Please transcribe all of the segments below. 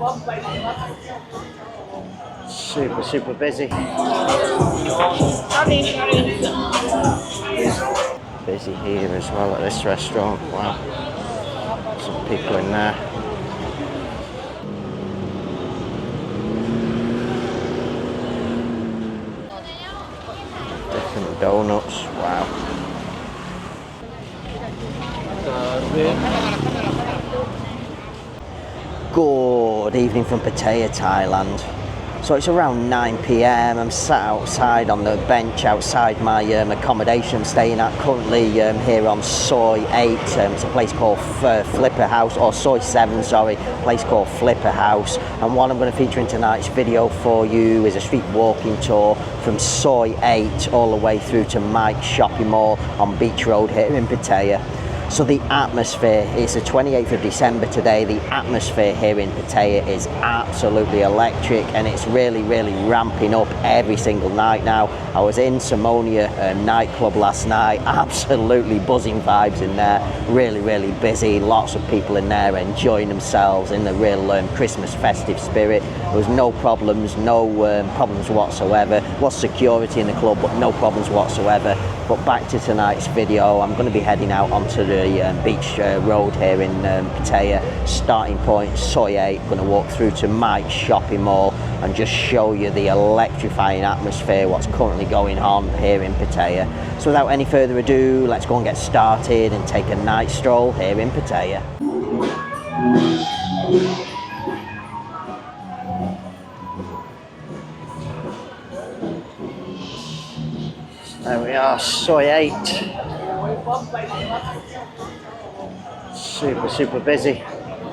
Super busy. Busy here as well at this restaurant. Wow, some people in there. Different donuts. Wow. Good evening from Pattaya, Thailand. So it's around 9 p.m. I'm sat outside on the bench outside my accommodation I'm staying at currently here on Soi 8. It's a place called Flipper House, or Soi 7, sorry, a place called Flipper House. And what I'm going to feature in tonight's video for you is a street walking tour from Soi 8 all the way through to Mike's Shopping Mall on Beach Road here in Pattaya. So the atmosphere, it's the 28th of December today, the atmosphere here in Pattaya is absolutely electric, and it's really ramping up every single night now. I was in Simonia nightclub last night, absolutely buzzing vibes in there, really busy, lots of people in there enjoying themselves in the real Christmas festive spirit. There was no problems whatsoever. There was security in the club, but no problems whatsoever. But back to tonight's video, I'm going to be heading out onto the beach road here in Pattaya. Starting point Soi 8, going to walk through to Mike's Shopping Mall and just show you the electrifying atmosphere, what's currently going on here in Pattaya. So without any further ado, let's go and get started and take a night stroll here in Pattaya. There we are, Soi 8. Super busy.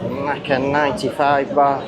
Like a 95 bar.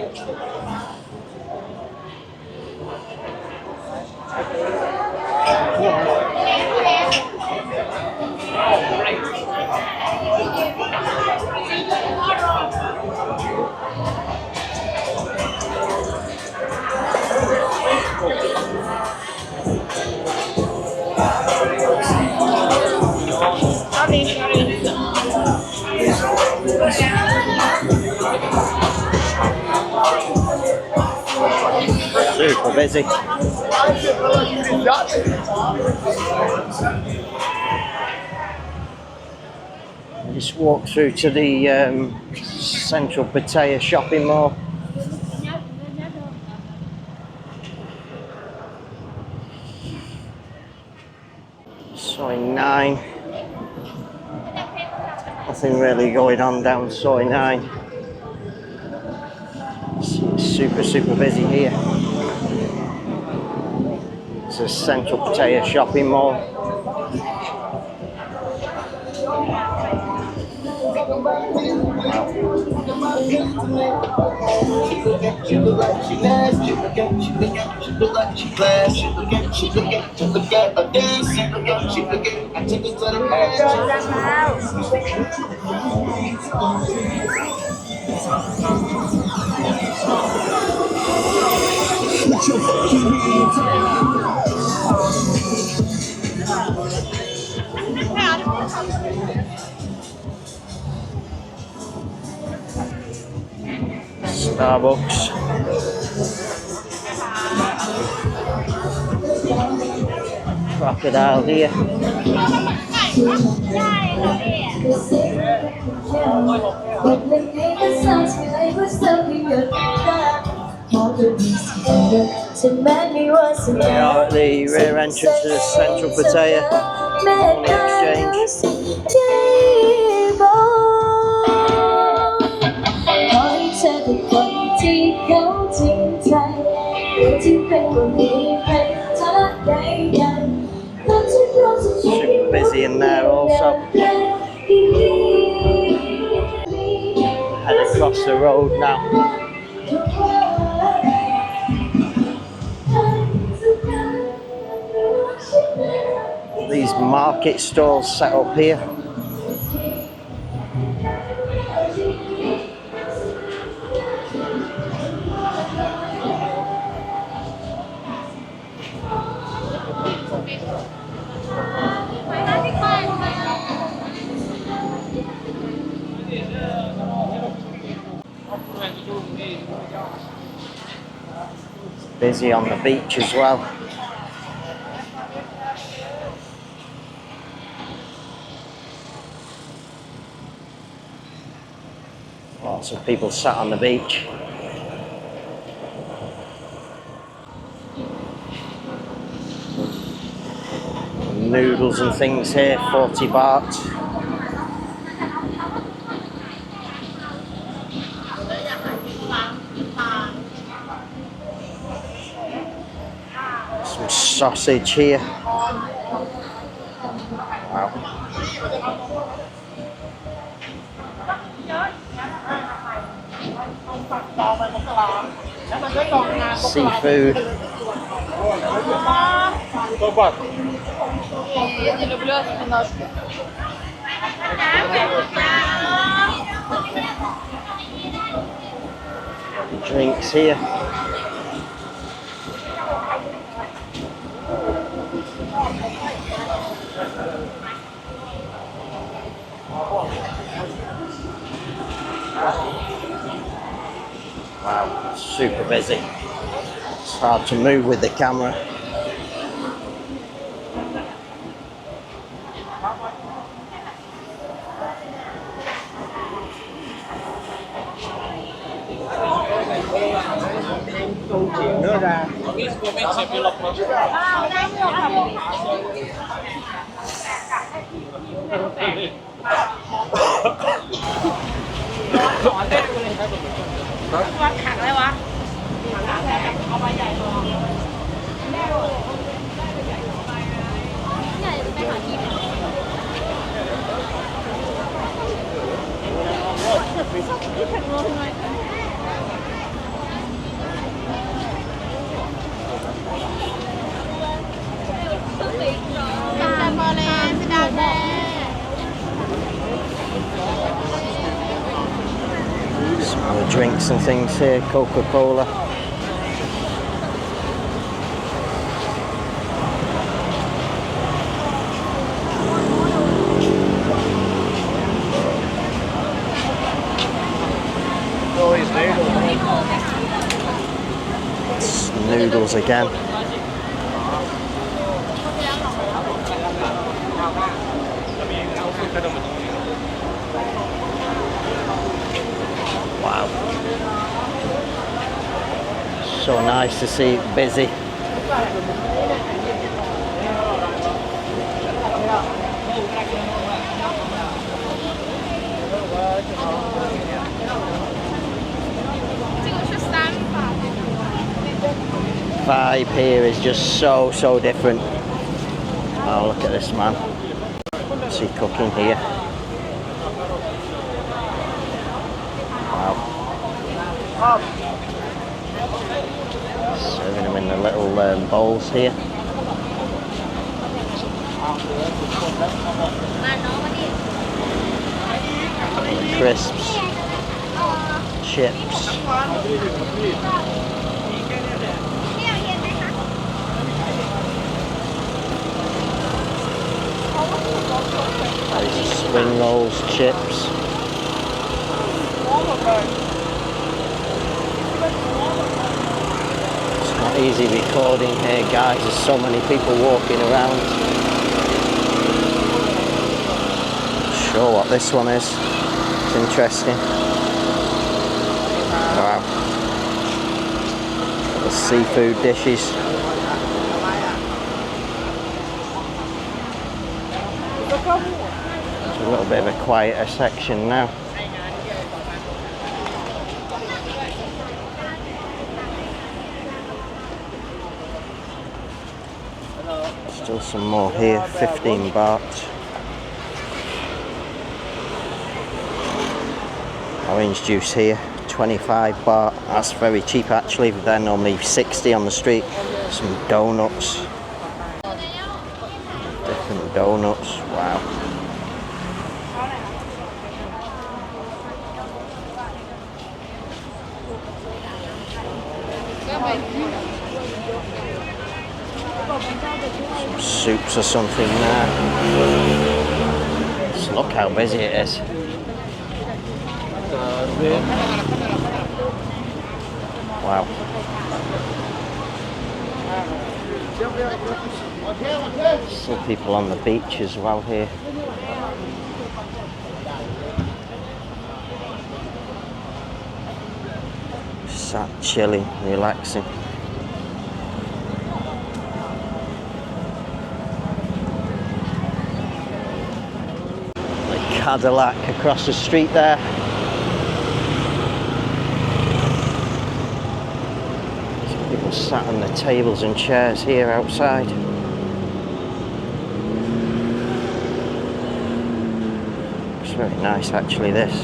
Super busy. Just walk through to the Central Plaza shopping mall. Soi 9. Nothing really going on down Soi 9. Super busy here. It's a Central Plaza shopping mall. Starbucks. Crocodile here. We are at the rear entrance to Central Plaza Money Exchange. Super busy in there also. Head across the road now. These market stalls set up here. Busy on the beach as well. Lots of people sat on the beach. Noodles and things here, 40 baht. Some sausage here. Wow. Seafood. Drinks here. Wow, super busy. It's hard to move with the camera. Some more drinks and things here, Coca-Cola. It's noodles again. Wow. So nice to see it busy. Vibe here is just so different. Oh, look at this man. What's he cooking here? Wow. Serving them in the little bowls here. Crisps, chips. These are spring rolls, chips. It's not easy recording here, guys. There's so many people walking around. Not sure what this one is. It's interesting. Wow. The seafood dishes. It's a little bit of a quieter section now. Still some more here, 15 baht. Orange juice here, 25 baht. That's very cheap actually, they're normally 60 on the street. Some donuts. Different donuts, wow. Some soups or something there. Just look how busy it is. Wow. Some people on the beach as well here. Sat chilling, relaxing. The Cadillac across the street there. Some people sat on the tables and chairs here outside. It's very nice actually, this.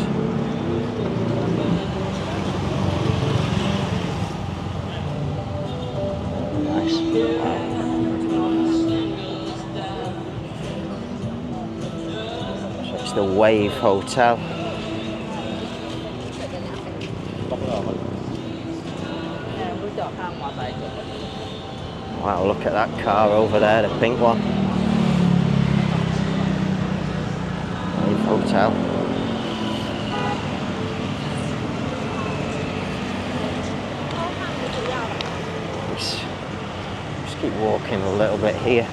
Nice. Wow. So it's the Wave Hotel. Wow, look at that car over there, the pink one. Wave Hotel. Just keep walking a little bit here.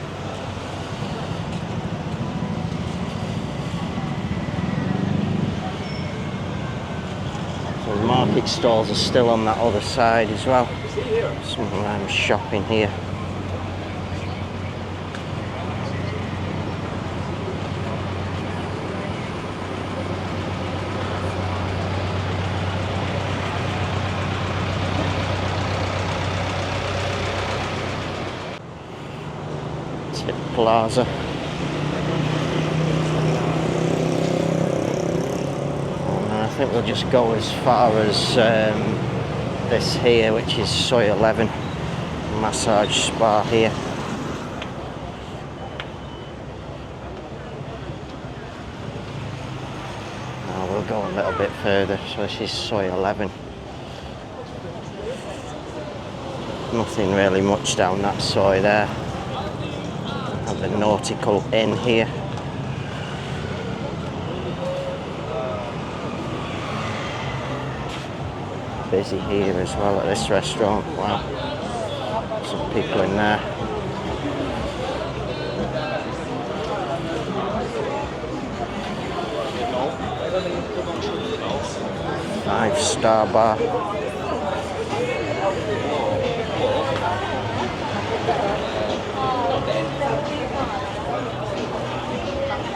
So the market stalls are still on that other side as well. Some shopping here. Central Plaza. And I think we'll just go as far as this here, which is Soy 11 massage spa here. Now we'll go a little bit further. So this is Soy 11. Nothing really much down that soy there. Have the Nautical Inn here. Busy here as well at this restaurant. Wow, some people in there. Five-star bar.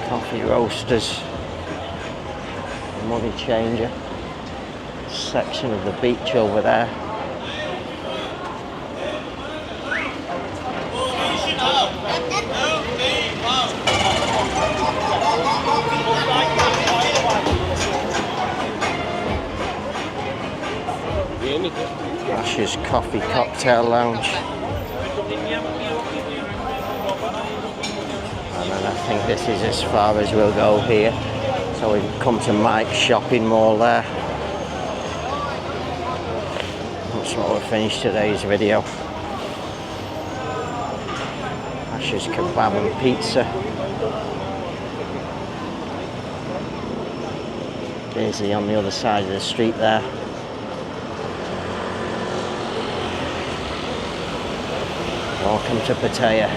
Coffee roasters, money changer, section of the beach over there. Ash's Coffee Cocktail Lounge. And then I think this is as far as we'll go here. So we've come to Mike's shopping mall there. That's what we'll finish today's video. Ash's Kebab and Pizza. Busy on the other side of the street there. Welcome to Pattaya.